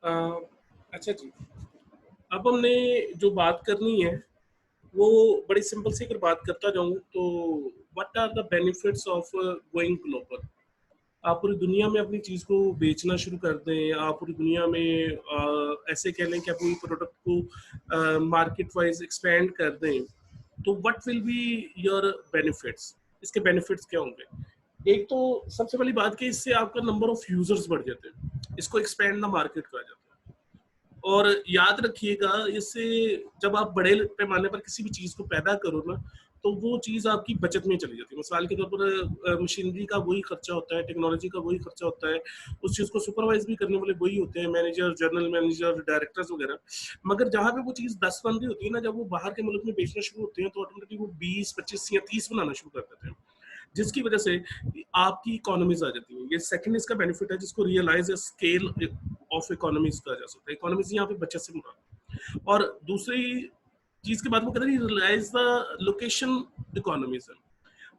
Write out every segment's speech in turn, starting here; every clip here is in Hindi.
अ, अच्छा जी। अब हमने जो बात करनी है, वो बड़ी सिंपल सी अगर बात करता जाऊँ तो what are the benefits of going global? आप पूरी दुनिया में अपनी चीज़ को बेचना शुरू कर दें, आप पूरी दुनिया में ऐसे कह लें कि अपनी प्रोडक्ट को मार्केट वाइज़ एक्सपेंड कर दें, तो what will be your benefits? इसके बेनिफिट्स क्या होंगे? एक तो सबसे पहली बात कि इससे आपका नंबर ऑफ यूज़र्स बढ़ जाते हैं। इसको एक्सपेंड द मार्केट कहा जाता है। और याद रखिएगा इससे जब आप बड़े पैमाने पर किसी भी चीज़ को पैदा करो ना, तो वो चीज़ आपकी बचत में चली जाती है। मिसाल के तौर पर मशीनरी का वही खर्चा होता है, टेक्नोलॉजी का वही खर्चा होता है, उस चीज़ को सुपरवाइज़ भी करने वाले वही होते हैं, मैनेजर, जनरल मैनेजर, डायरेक्टर्स वगैरह। मगर जहाँ पे वो चीज़ 10 बन रही होती है ना, जब वो बाहर के मुल्क में बेचना शुरू होते हैं, तो ऑटोमेटिकली वो 20, 25 या 30 बनाना शुरू कर देते हैं। जिसकी वजह से आपकी इकोनॉमीज आ जाती है। ये सेकंड इसका बेनिफिट है जिसको रियलाइज स्केल ऑफ इकोनॉमीज कहा जा सकता है। इकोनॉमीज यहाँ पे बचत से मुराद। और दूसरी चीज के बाद वो कहते हैं रियलाइज द लोकेशन इकोनॉमिज्म।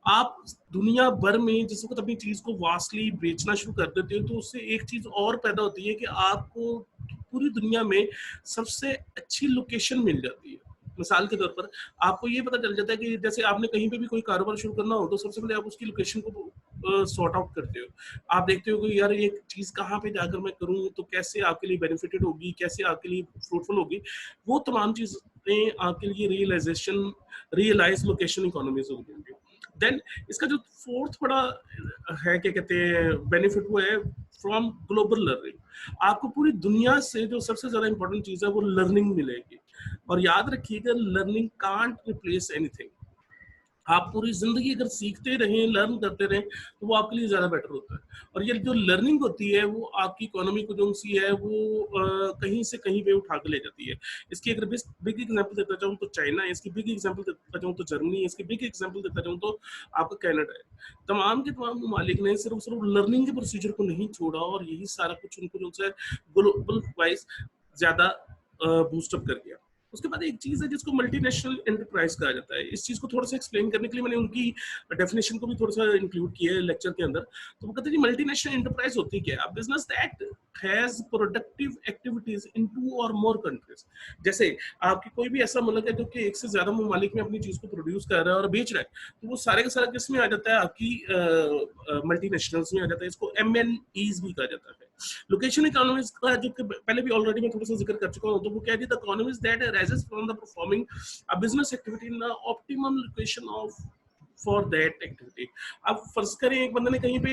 आप दुनिया भर में जिस वक्त अपनी चीज को वास्टली बेचना शुरू कर देते हो तो उससे एक चीज और पैदा होती है कि आपको पूरी दुनिया में सबसे अच्छी लोकेशन मिल जाती है। मिसाल के तौर पर आपको ये पता चल जाता है कि जैसे आपने कहीं पे भी कोई कारोबार शुरू करना हो तो सबसे पहले आप उसकी लोकेशन को सॉर्ट आउट करते हो। आप देखते हो कि यार ये चीज कहाँ पे जाकर मैं करूँ तो कैसे आपके लिए बेनिफिटेड होगी, कैसे आपके लिए फ्रूटफुल होगी। वो तमाम चीजें आपके लिए रियलाइज लोकेशन इकोनॉमीज होगी। देन इसका जो फोर्थ बड़ा है क्या कहते हैं बेनिफिट वो है फ्रॉम ग्लोबल लर्निंग। आपको पूरी दुनिया से जो सबसे ज्यादा इंपॉर्टेंट चीज है वो लर्निंग मिलेगी। और याद रखिएगा लर्निंग कांट रिप्लेस एनीथिंग। आप पूरी जिंदगी अगर सीखते रहें, लर्न करते रहें, तो वो आपके लिए ज्यादा बेटर होता है। और ये जो लर्निंग होती है वो आपकी इकोनॉमी को जो सी है वो कहीं से कहीं पे उठा के ले जाती है। इसकी अगर बिग एग्जांपल देता जाऊँ तो चाइना है, इसकी बिग एग्जांपल देता जाऊँ तो जर्मनी है, इसकी बिग एग्जांपल देता जाऊँ तो आपका कनाडा है। तमाम के तमाम ममालिक ने सिर्फ सिर्फ लर्निंग के प्रोसीजर को नहीं छोड़ा और यही सारा कुछ उनको जो है ग्लोबल वाइज ज्यादा बूस्टअप कर गया। उसके बाद एक चीज है जिसको मल्टीनेशनल एंटरप्राइज कहा जाता है। इस चीज को थोड़ा सा एक्सप्लेन करने के लिए मैंने उनकी डेफिनेशन को भी थोड़ा सा इंक्लूड किया है लेक्चर के अंदर। तो वो कहते हैं मल्टीनेशनल एंटरप्राइज होती क्या है? Business that has productive activities in 2 और मोर कंट्रीज। जैसे आपकी कोई भी ऐसा मुल्क है जो कि एक से ज्यादा ममालिक में अपनी चीज को प्रोड्यूस कर रहा है और बेच रहा है, तो वो सारे का सारा किस में आ जाता है? आपकी मल्टीनेशनल्स में आ जाता है। इसको MNEs भी कहा जाता है। लोकेशन इकोनॉमिक्स का जो पहले भी ऑलरेडी मैं थोड़ा सा जिक्र कर चुका हूं, तो वो क्या है the economics that arises from the performing a business activity in the optimum location of for that activity। अब फर्ज करें एक बंदे ने कहीं पे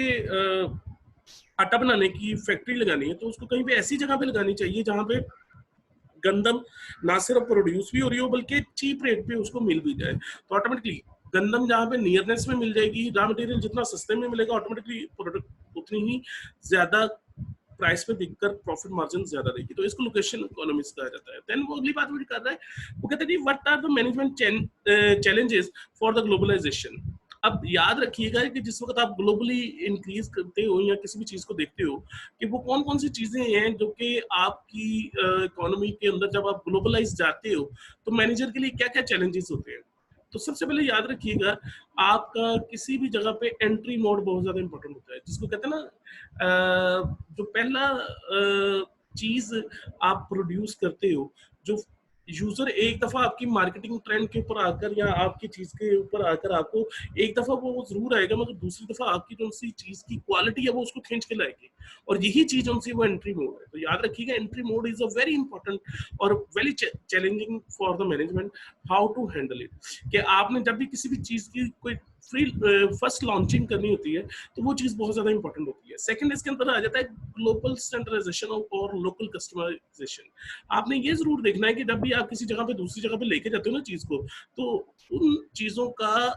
आटा बनाने की फैक्ट्री लगानी है, तो उसको कहीं पे ऐसी जगह पे लगानी चाहिए जहां पे गंदम ना सिर्फ प्रोड्यूस भी हो रही हो बल्कि चीप रेट पे उसको मिल भी जाए। तो ऑटोमेटिकली गंदम जहाँ पे नियरनेस में मिल जाएगी, रॉ मटेरियल जितना सस्ते में मिलेगा, ऑटोमेटिकली प्रोडक्ट उतनी ही ज्यादा प्राइस पे बिककर प्रॉफिट मार्जिन ज्यादा देगी। तो इसको लोकेशन इकोनॉमिक्स कहा जाता है। देन वो अगली बात वो कर रहा है, वो कहते हैं what are the management challenges for the globalisation. अब याद रखिएगा कि जिस वक्त आप ग्लोबली इंक्रीज करते हो या किसी भी चीज को देखते हो कि वो कौन कौन सी चीजें हैं जो कि आपकी इकोनॉमी के अंदर जब आप ग्लोबलाइज जाते हो तो मैनेजर के लिए क्या क्या चैलेंजेस होते हैं। तो सबसे पहले याद रखिएगा आपका किसी भी जगह पे एंट्री मोड बहुत ज्यादा इंपॉर्टेंट होता है, जिसको कहते हैं ना जो पहला चीज आप प्रोड्यूस करते हो, जो यूजर एक दफा आपकी मार्केटिंग ट्रेंड के ऊपर आकर या आपकी चीज के ऊपर आकर आपको एक दफा वो जरूर आएगा, मगर दूसरी दफा आपकी जो सी चीज की क्वालिटी है वो उसको खींच के लाएगी। और यही चीज उनसे वो एंट्री मोड है। तो याद रखिएगा entry mode is a very important और very challenging for the management how to handle it. कि आपने जब भी किसी भी चीज की कोई फ्री फर्स्ट लॉन्चिंग करनी होती है तो वो चीज बहुत ज्यादा इंपॉर्टेंट होती है। सेकंड इसके अंदर आ जाता है ग्लोबल स्टैंडर्डाइजेशन और लोकल कस्टमाइजेशन। आपने ये जरूर देखना है कि जब भी आप किसी जगह पे दूसरी जगह पे लेके जाते हो ना चीज को, तो उन चीजों का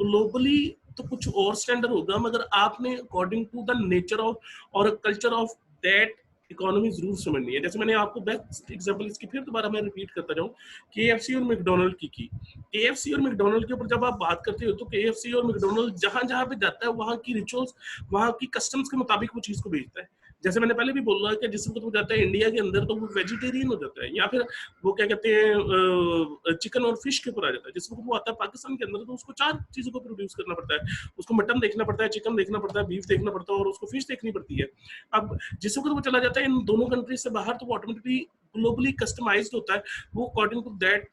ग्लोबली तो कुछ और स्टैंडर्ड होगा, मगर आपने according to the nature of और कल्चर ऑफ दैट इकोनॉमी जरूर समझनी है। जैसे मैंने आपको बेस्ट एग्जांपल इसकी फिर दोबारा मैं रिपीट करता जाऊं, KFC और मैकडोनल्ड की KFC और मैकडोनल्ड के ऊपर जब आप बात करते हो तो KFC और मैकडोनल्ड जहां जहां पे जाता है वहां की रिचुअल्स, वहां की कस्टम्स के मुताबिक वो चीज को बेचता है। जैसे मैंने पहले भी बोला कि जिस वक्त वो जाता है इंडिया के अंदर तो वो वेजिटेरियन हो जाता है, या फिर वो क्या कहते हैं चिकन और फिश के ऊपर आ जाता है। जिस वक्त वो आता है पाकिस्तान के अंदर तो उसको 4 चीजों को प्रोड्यूस करना पड़ता है, उसको मटन देखना पड़ता है, चिकन देखना पड़ता है, बीफ देखना पड़ता है और उसको फिश देखनी पड़ती है। अब जिस वक्त वो चला जाता है इन दोनों कंट्री से बाहर तो वो ऑटोमेटिकली ग्लोबली कस्टमाइज्ड होता है, वो अकॉर्डिंग टू दैट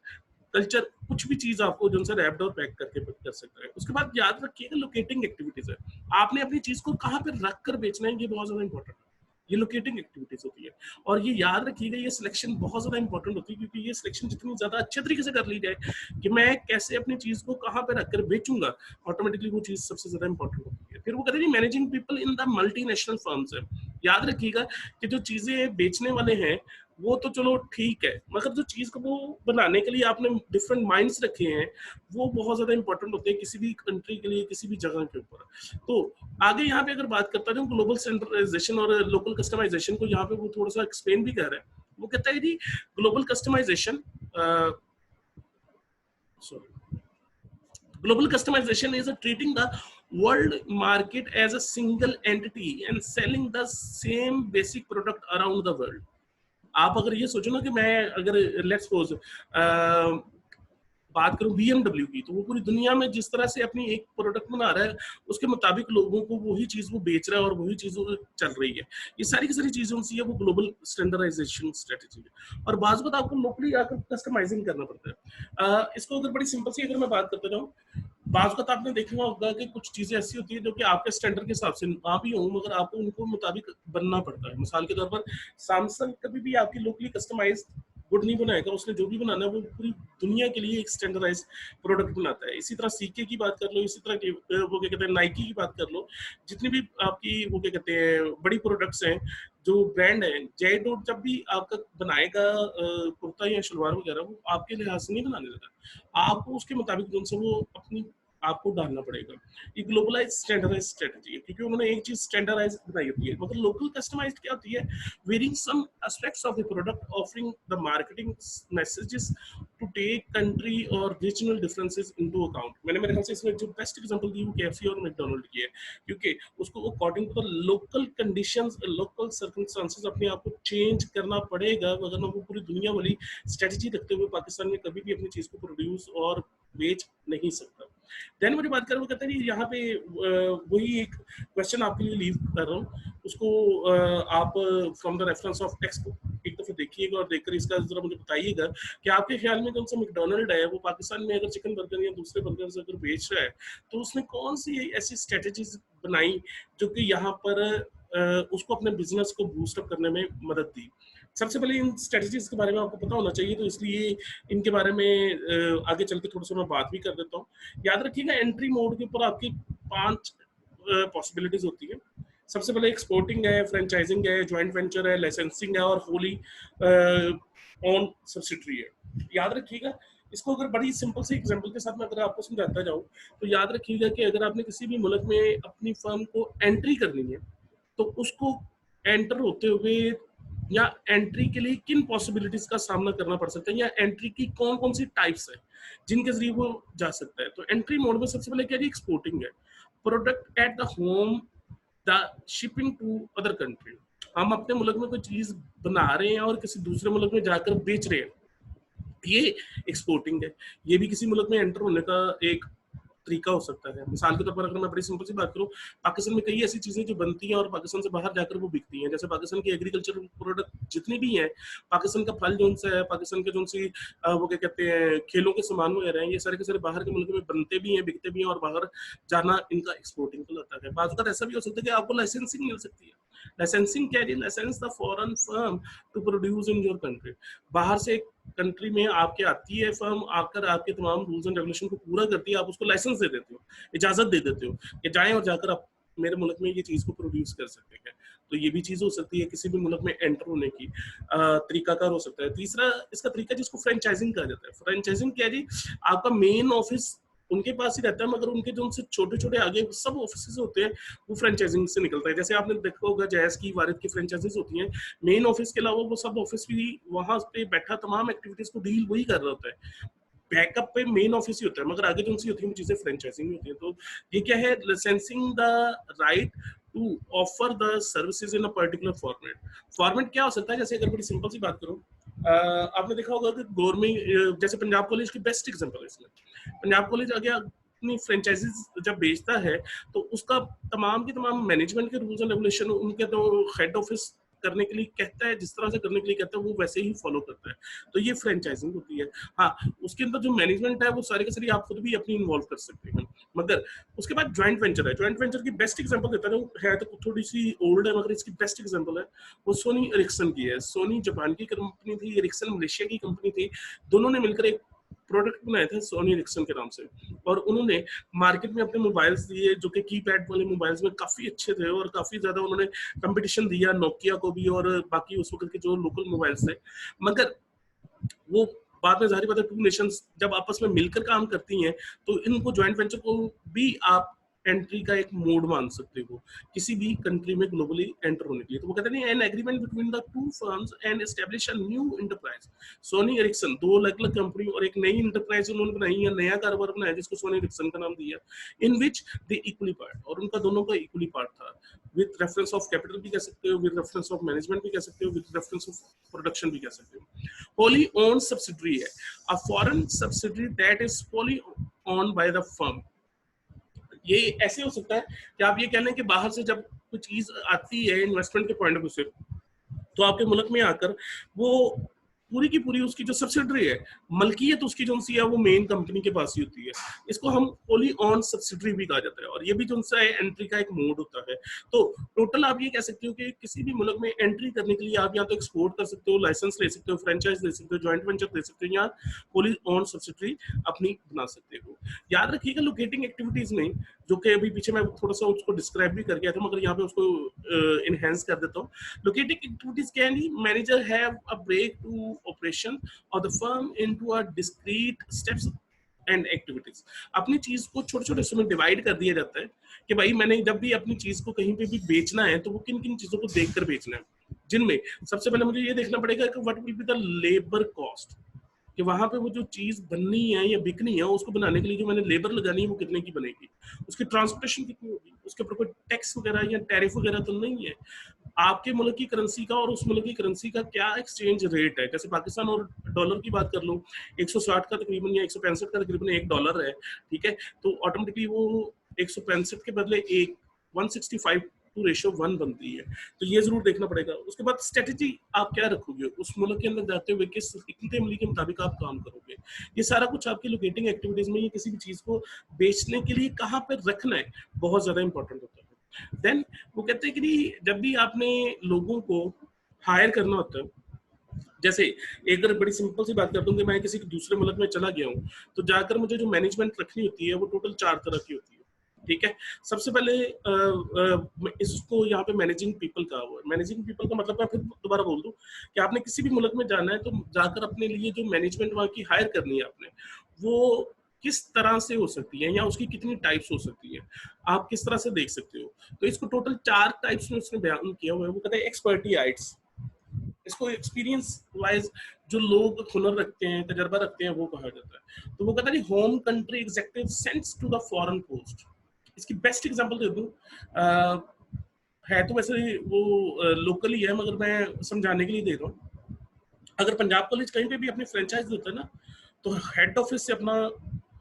कल्चर कुछ भी चीज आपको जो रैप्ड और पैक करके कर सकता है। उसके बाद याद रखिएगा लोकेटिंग एक्टिविटीज है, आपने अपनी चीज को कहाँ पे रख कर बेचना है, ये बहुत ज्यादा इंपॉर्टेंट है। ये लोकेटिंग एक्टिविटीज होती है, और ये याद रखिएगा ये सिलेक्शन बहुत ज्यादा इंपॉर्टेंट होती है, क्योंकि ये सिलेक्शन जितनी ज्यादा अच्छे तरीके से कर ली जाए कि मैं कैसे अपनी चीज को कहाँ पे रखकर बेचूंगा, ऑटोमेटिकली वो चीज सबसे ज्यादा इंपॉर्टेंट होती है। फिर वो कहते हैं managing people in the multinational firms है। याद रखिएगा कि जो चीजें बेचने वाले हैं वो तो चलो ठीक है, मगर जो चीज को वो बनाने के लिए आपने डिफरेंट माइंड्स रखे हैं वो बहुत ज्यादा इंपॉर्टेंट होते हैं किसी भी कंट्री के लिए, किसी भी जगह के ऊपर। तो आगे यहाँ पे अगर बात करता हूँ ग्लोबल स्टैंडर्डाइजेशन और लोकल कस्टमाइजेशन को, यहाँ पे वो थोड़ा सा एक्सप्लेन भी कर रहा है। वो कहता है जी global customization global customization is a treating the world market as a single entity and selling the same basic product around the world। आप अगर ये सोचो ना कि मैं अगर लेट्स सपोज बात करूं BMW की, तो वो पूरी दुनिया में जिस तरह से अपनी एक प्रोडक्ट बना रहा है उसके मुताबिक लोगों को वही चीज वो बेच रहा है और वही चीज चल रही है। ये सारी की सारी चीजें उनसे वो ग्लोबल स्टैंडर्डाइजेशन स्ट्रेटेजी है। और बाज़ बात आपको लोकली आकर कस्टमाइजिंग करना पड़ता है। इसको अगर बड़ी सिंपल सी अगर मैं बात करता जाऊँ, बाज़ बात आपने देखा होगा कि कुछ चीजें ऐसी होती है जो कि आपके स्टैंडर्ड के हिसाब से ना भी हो, मगर आपको उनको मुताबिक बनना पड़ता है। मिसाल के तौर पर सैमसंग कभी भी आपकी लोकली कस्टमाइज गुड नहीं बनाएगा, उसने जो भी बनाना है वो पूरी दुनिया के लिए एक स्टैंडर्डाइज प्रोडक्ट बनाता है। इसी तरह सीके की बात कर लो, इसी तरह वो क्या कहते हैं नाइकी की बात कर लो, जितनी भी आपकी वो क्या कहते हैं बड़ी प्रोडक्ट्स हैं, जो ब्रांड है, जे डॉट जब भी आपका बनाएगा कुर्ता या शलवार वगैरह, वो आपके लिहाज से नहीं बनाने लगा, आपको उसके मुताबिक जो वो अपनी आपको डालना पड़ेगा। ये ग्लोबलाइज स्टैंडर्डाइज स्ट्रेटजी है, क्योंकि उन्होंने एक चीज स्टैंडर्डाइज बनाई होती है। मगर लोकल कस्टमाइज्ड क्या होती है, varying some aspects of the product, offering the marketing messages to take country और रीजनल डिफरेंसेस इनटू अकाउंट। मैंने मेरे ख्याल से इसमें जो बेस्ट एग्जांपल दी वो केएफसी और मैकडॉनल्ड की है, क्योंकि उसको according to the local conditions, local circumstances अपने आप को चेंज करना पड़ेगा, वरना वो पूरी दुनिया वाली स्ट्रेटजी रखते हुए पाकिस्तान में कभी भी अपनी चीज को प्रोड्यूस और बेच नहीं सकता। देन मुझे बात करें, वो कहते हैं यहाँ पे वही एक क्वेश्चन आपके लिए लीव कर रहा हूँ, उसको आप from the reference of text book एक दफा देखिएगा और देखकर इसका जरा मुझे बताइएगा कि आपके ख्याल में कौन सा मैकडॉनल्ड है वो पाकिस्तान में अगर चिकन बर्गर या दूसरे बर्गर अगर बेच रहा है तो उसने कौन सी ऐसी स्ट्रेटेजीज बनाई जो कि यहाँ पर उसको अपने बिजनेस को बूस्ट अप करने में मदद दी। सबसे पहले इन स्ट्रेटजीज के बारे में आपको पता होना चाहिए, तो इसलिए इनके बारे में आगे चल के थोड़ा सा मैं बात भी कर देता हूँ। याद रखिएगा एंट्री मोड के ऊपर आपकी 5 पॉसिबिलिटीज होती है। सबसे पहले एक्सपोर्टिंग है, फ्रेंचाइजिंग है, ज्वाइंट वेंचर है, लाइसेंसिंग है और होली ऑन सब्सिडरी है। याद रखिएगा इसको अगर बड़ी सिंपल से एग्जांपल के साथ मैं अगर आपको समझाता जाऊँ तो याद रखिएगा कि अगर आपने किसी भी मुल्क में अपनी फर्म को एंट्री करनी है तो उसको एंटर होते हुए या एंट्री के लिए किन पॉसिबिलिटीज का सामना करना पड़ सकता है, या एंट्री की कौन कौन सी टाइप्स है जिनके जरिए वो जा सकता है। तो एंट्री मोड में सबसे पहले क्या है, एक्सपोर्टिंग है, product at the home the shipping to other country. हम अपने मुल्क में कोई चीज बना रहे हैं और किसी दूसरे मुल्क में जाकर बेच रहे हैं, ये एक्सपोर्टिंग है। ये भी किसी मुल्क में एंटर होने का एक तरीका हो सकता है। मिसाल के तौर पर अगर मैं बड़ी सिंपल सी बात करूं, पाकिस्तान में कई ऐसी चीजें जो बनती हैं और पाकिस्तान से बाहर जाकर वो बिकती हैं। जैसे पाकिस्तान की एग्रीकल्चर प्रोडक्ट जितने भी हैं, पाकिस्तान का फल जो है, पाकिस्तान के जो सी वो क्या कहते हैं खेलों के सामान वगैरह हैं, ये सारे के सारे बाहर के मुल्क में बनते भी हैं, बिकते भी हैं और बाहर जाना इनका एक्सपोर्टिंग कहलाता है। बात ऐसा भी हो सकता है कि आपको लाइसेंसिंग मिल सकती है। लाइसेंसिंग क्या है, license the foreign firm to produce in your country. बाहर से कंट्री में आपके आती है फर्म, आकर आपके तमाम रूल्स एंड रेगुलेशन को पूरा करती है, आप उसको लाइसेंस दे देते हो, इजाजत दे देते हो कि जाएं और जाकर आप मेरे मुल्क में ये चीज को प्रोड्यूस कर सकते हैं। तो ये भी चीज हो सकती है किसी भी मुल्क में एंटर होने की तरीकाकार हो सकता है। तीसरा इसका तरीका जिसको फ्रेंचाइजिंग कहा जाता है। फ्रेंचाइजिंग क्या है जी, आपका मेन ऑफिस उनके पास ही रहता है, मगर उनके जो उनसे छोटे छोटे आगे सब ऑफिस होते हैं वो फ्रेंचाइजिंग से निकलता है। जैसे आपने देखा होगा जैस की, वारिद की फ्रेंचाइजीज होती हैं, मेन ऑफिस के अलावा वो सब ऑफिस भी वहां पे बैठा तमाम एक्टिविटीज को डील वही कर रहा होता है। बैकअप पे मेन ऑफिस ही होता है, मगर आगे जो उनसी होती है वो चीजें फ्रेंचाइजिंग में होती है। तो ये क्या है, licensing the right to offer the services in a particular format. Format क्या हो सकता है, जैसे अगर बड़ी सिंपल सी बात करूं, आपने देखा होगा कि गवर्नमेंट, जैसे पंजाब कॉलेज की बेस्ट एग्जांपल है इसमें। पंजाब कॉलेज आगे अपनी फ्रेंचाइजीज जब बेचता है तो उसका तमाम की तमाम मैनेजमेंट के रूल्स एंड रेगुलेशन उनके तो हेड ऑफिस करने के लिए कहता है, जिस तरह से करने के लिए कहता है वो वैसे ही फॉलो करता है। तो ये फ्रेंचाइजिंग होती है। हाँ, उसके अंदर जो मैनेजमेंट है वो सारी की सारी आप खुद भी अपनी इन्वॉल्व कर सकते हैं। मगर उसके बाद ज्वाइंट वेंचर है। ज्वाइंट वेंचर की बेस्ट एग्जांपल देता है तो थोड़ी सी ओल्ड है, मगर इसकी बेस्ट एग्जांपल है वो सोनी एरिक्सन की है। सोनी जापान की कंपनी थी, एरिक्सन मलेशिया की कंपनी थी। दोनों ने मिलकर एक प्रोडक्ट बनाए थे सोनी एरिक्सन के नाम से, और उन्होंने मार्केट में अपने मोबाइल्स दिए जो कि कीपैड वाले मोबाइल्स में काफी अच्छे थे, और काफी ज्यादा उन्होंने कंपटीशन दिया नोकिया को भी और बाकी उस वक्त के जो लोकल मोबाइल्स थे। मगर वो बाद में जाहिर बात है टू नेशंस जब आपस में मिलकर काम करती हैं तो इनको ज्वाइंट वेंचर को भी आप एंट्री का एक मोड मान सकते हो किसी भी कंट्री में ग्लोबली एंटर होने के लिए। तो वो कहते हैं an agreement between the two firms and establish a new enterprise. Sony Ericsson, दो अलग अलग कंपनी और एक नई एंटरप्राइज उन्होंने बनाई है, नया कारोबार बनाया जिसको सोनी एरिक्सन का नाम दिया, इन विच दे इक्वली पार्ट, और उनका दोनों का इक्वली पार्ट था। विद रेफरेंस ऑफ कैपिटल भी कह सकते हो, विद रेफरेंस ऑफ मैनेजमेंट भी कह सकते हो, विद रेफरेंस ऑफ प्रोडक्शन भी कह सकते हो। wholly owned subsidiary है, a foreign subsidiary that is wholly owned by the firm। ये ऐसे हो सकता है कि आप ये कह लें कि बाहर से जब कुछ चीज आती है इन्वेस्टमेंट के पॉइंट ऑफ व्यू से, तो आपके मुल्क में आकर वो पूरी की पूरी उसकी जो सब्सिडरी है, मलकियत उसकी जो सी है वो मेन कंपनी के पास ही होती है। इसको हम होली ऑन सब्सिडरी भी कहा जाता है, और ये भी जो है एंट्री का एक मोड होता है। तो टोटल आप ये कह सकते हो कि किसी भी मुल्क में एंट्री करने के लिए आप या तो एक्सपोर्ट कर सकते हो, लाइसेंस ले सकते हो, फ्रेंचाइज ले सकते हो, ज्वाइंट वेंचर ले सकते हो, या होली ऑन सब्सिडरी अपनी बना सकते हो। याद रखिएगा लोकेटिंग एक्टिविटीज में, जो कि अभी पीछे मैं थोड़ा सा उसको डिस्क्राइब भी कर गया था, मगर यहाँ पे उसको इनहेंस कर देता हूँ। लोकेटिंग एक्टिविटीज क्या है, manager have a break to operation or the firm into a discrete steps and activities. अपनी चीज को छोटे छोटे हिस्सों में डिवाइड कर दिया जाता है कि भाई मैंने जब भी अपनी चीज को कहीं पे भी बेचना है तो वो किन किन चीजों को देखकर बेचना है, जिनमें सबसे पहले मुझे ये देखना पड़ेगा कि what will be the labour cost, कि वहां पे वो जो चीज बननी है या बिकनी है उसको बनाने के लिए जो मैंने लेबर लगानी है वो कितने की बनेगी, उसकी ट्रांसपोर्टेशन कितनी होगी, उसके ऊपर कोई टैक्स वगैरह या टैरिफ वगैरह तो नहीं है, आपके मुल्क की करेंसी का और उस मुल्क की करेंसी का क्या एक्सचेंज रेट है। जैसे पाकिस्तान और डॉलर की बात कर लो, 160 का तकरीबन या 165 का तकरीबन $1 है, ठीक है, तो ऑटोमेटिकली वो 165 के बदले एक 165 टू रेशियो 1 बनती है। तो ये जरूर देखना पड़ेगा। उसके बाद स्ट्रेटेजी आप क्या रखोगे उस मुल्क के अंदर जाते हुए, किस हिकमत अमली के मुताबिक आप काम करोगे, ये सारा कुछ आपकी लोकेटिंग एक्टिविटीज में, ये किसी भी चीज को बेचने के लिए कहाँ पे रखना है बहुत ज्यादा इंपॉर्टेंट होता है। देन वो कहते हैं कि जब भी आपने लोगों को हायर करना होता है, जैसे एक अगर बड़ी सिंपल सी बात करता हूँ कि मैं किसी दूसरे मुल्क में चला गया हूँ, तो जाकर मुझे जो मैनेजमेंट रखनी होती है वो टोटल 4 तरह की होती है, ठीक है। सबसे पहले इसको यहाँ पे मैनेजिंग पीपल का हुआ है। मैनेजिंग पीपल का मतलब मैं फिर दोबारा बोल दूं कि आपने किसी भी मुल्क में जाना है तो जाकर अपने लिए जो मैनेजमेंट वहाँ की हायर करनी है आपने, वो किस तरह से हो सकती है या उसकी कितनी टाइप्स हो सकती है, आप किस तरह से देख सकते हो। तो इसको टोटल 4 टाइप्स में उसने बयान किया हुआ है। वो कहता है एक्सपर्टियाइट्स, इसको एक्सपीरियंस वाइज जो लोग हुनर रखते हैं, तजर्बा रखते हैं, वो कहा जाता है। तो वो कहता है home country executive sends to the foreign post. इसकी बेस्ट एग्जांपल दे दूं, है तो वैसे वो लोकल ही है मगर मैं समझाने के लिए दे रहा हूँ। अगर पंजाब कॉलेज कहीं पे भी अपनी फ्रेंचाइज देता है ना, तो हेड ऑफिस से अपना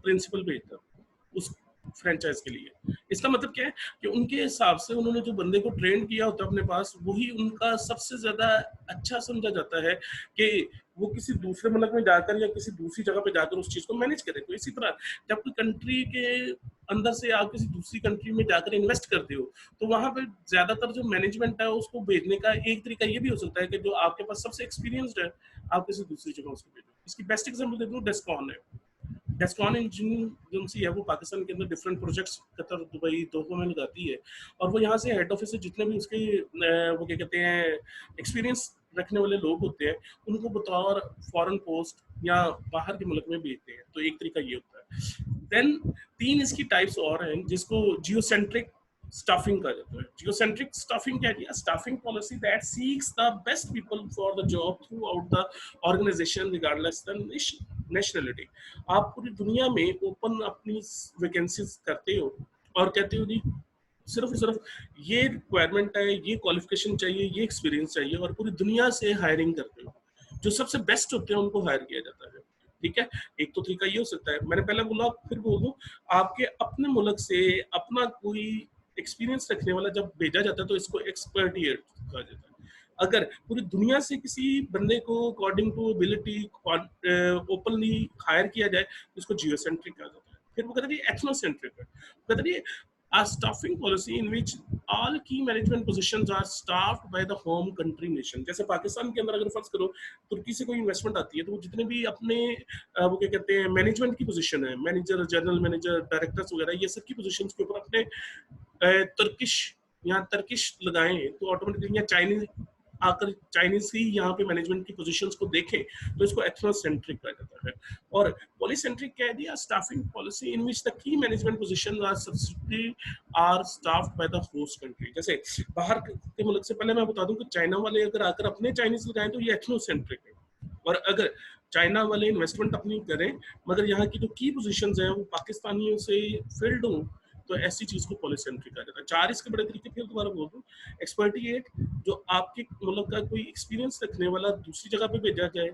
प्रिंसिपल भेजता है उस फ्रेंचाइज के लिए। इसका मतलब क्या है कि उनके हिसाब से उन्होंने जो बंदे को ट्रेन किया होता है अपने पास, वही उनका सबसे ज्यादा अच्छा समझा जाता है कि वो किसी दूसरे मुल्क में जाकर या किसी दूसरी जगह पे जाकर उस चीज को मैनेज करे। तो इसी तरह जब कोई कंट्री के अंदर से आप किसी दूसरी कंट्री में जाकर इन्वेस्ट करते हो, तो वहां पे ज्यादातर जो मैनेजमेंट है उसको भेजने का एक तरीका ये भी हो सकता है कि जो आपके पास सबसे एक्सपीरियंस्ड है आप किसी दूसरी जगह उसको भेजो। इसकी बेस्ट एग्जांपल दे दूं, डेस्कॉन है। डेस्कॉन इंजीनियरिंग एजेंसी है, वो पाकिस्तान के अंदर डिफरेंट प्रोजेक्ट्स कतर, दुबई, दोहा में लगाती है, और वो यहाँ से हेड ऑफिस से जितने भी उसके वो क्या कहते हैं एक्सपीरियंस रखने वाले लोग होते हैं उनको बतौर फॉरेन पोस्ट या बाहर के मुल्क में भेजते हैं। तो एक तरीका ये होता है। देन 3 इसकी टाइप्स और हैं, जिसको जियोसेंट्रिक स्टाफिंग का जाता है। जियोसेंट्रिक स्टाफिंग क्या है? Staffing policy that seeks the best people for the job throughout the organisation regardless the nationality. आप पूरी दुनिया में ओपन अपनी वैकेंसीज करते हो और कहते हो जी सिर्फ और सिर्फ ये रिक्वायरमेंट है, ये क्वालिफिकेशन चाहिए, ये एक्सपीरियंस चाहिए, और पूरी दुनिया से हायरिंग करते हो। जो सबसे बेस्ट होते हैं उनको हायर किया जाता है। ठीक है, एक तो तरीका ये हो सकता है, मैंने पहले बोला फिर बोल दूं, आपके अपने मुल्क से अपना कोई एक्सपीरियंस रखने वाला जब भेजा जाता है तो इसको एक्सपर्टिएट कहा जाता है। अगर पूरी दुनिया से किसी बंदे को according to ability openly hire किया जाए तो इसको जियोसेंट्रिक कहा जाता है। फिर वो कहते हैं एथनोसेंट्रिक है, कहते हैं a staffing policy in which all key management positions are staffed by the home country nation। जैसे पाकिस्तान के अंदर अगर फर्ज करो तुर्की से कोई इन्वेस्टमेंट आती है तो वो जितने भी अपने वो क्या कहते हैं मैनेजमेंट की पोजीशन है, मैनेजर, जनरल मैनेजर, डायरेक्टर्स वगैरह, ये सब की पोजीशंस के ऊपर अपने तुर्किश या तर्किश लगाएं तो ऑटोमेटिकली या चाइनीज आकर चाइनीज ही यहाँ पे मैनेजमेंट की पोजीशंस को देखें तो इसको एथनोसेंट्रिक कहा जाता है। और पॉलीसेंट्रिक कह दिया staffing policy in which the key management positions are subsidy are staffed by the host country. जैसे बाहर के मुल्क से, पहले मैं बता दूं कि चाइना वाले अगर आकर अपने चाइनीज लगाएं तो ये एथनोसेंट्रिक है, और अगर चाइना वाले इन्वेस्टमेंट अपनी करें मगर यहाँ की जो की पोजीशंस हैं वो पाकिस्तानियों से फिल्ड हों तो ऐसी चीज को पॉलीसेंट्रिक कहा जाता है। चार इसके बड़े तरीके, फिर दोबारा बोल दूं, एक्सपर्टिएट जो आपके मुल्क का कोई एक्सपीरियंस रखने वाला दूसरी जगह पे भेजा जाए,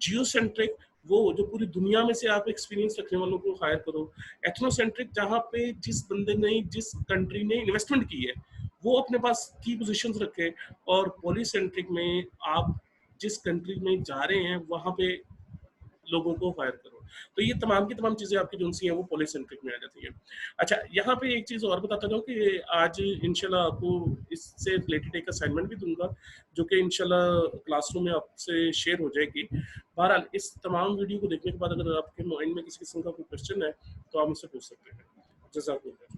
जियोसेंट्रिक वो जो पूरी दुनिया में से आप एक्सपीरियंस रखने वालों को हायर करो, एथनोसेंट्रिक जहाँ पे जिस बंदे ने जिस कंट्री ने इन्वेस्टमेंट की है वो अपने पास की पोजीशंस रखे, और पॉलीसेंट्रिक में आप जिस कंट्री में जा रहे हैं वहां पे लोगों को फायर करो। तो ये तमाम की तमाम चीजें आपकी जो सी हैं वो पॉलीसेंट्रिक में आ जाती हैं। अच्छा, यहाँ पे एक चीज और बताता जाऊँ कि आज इंशाल्लाह आपको इससे रिलेटेड एक असाइनमेंट भी दूंगा जो कि इंशाल्लाह क्लासरूम में आपसे शेयर हो जाएगी। बहरहाल इस तमाम वीडियो को देखने के बाद अगर आपके माइंड में किसी किस्म का कोई क्वेश्चन है तो आप मुझसे पूछ सकते हैं। जज़ाकुमुल्लाह।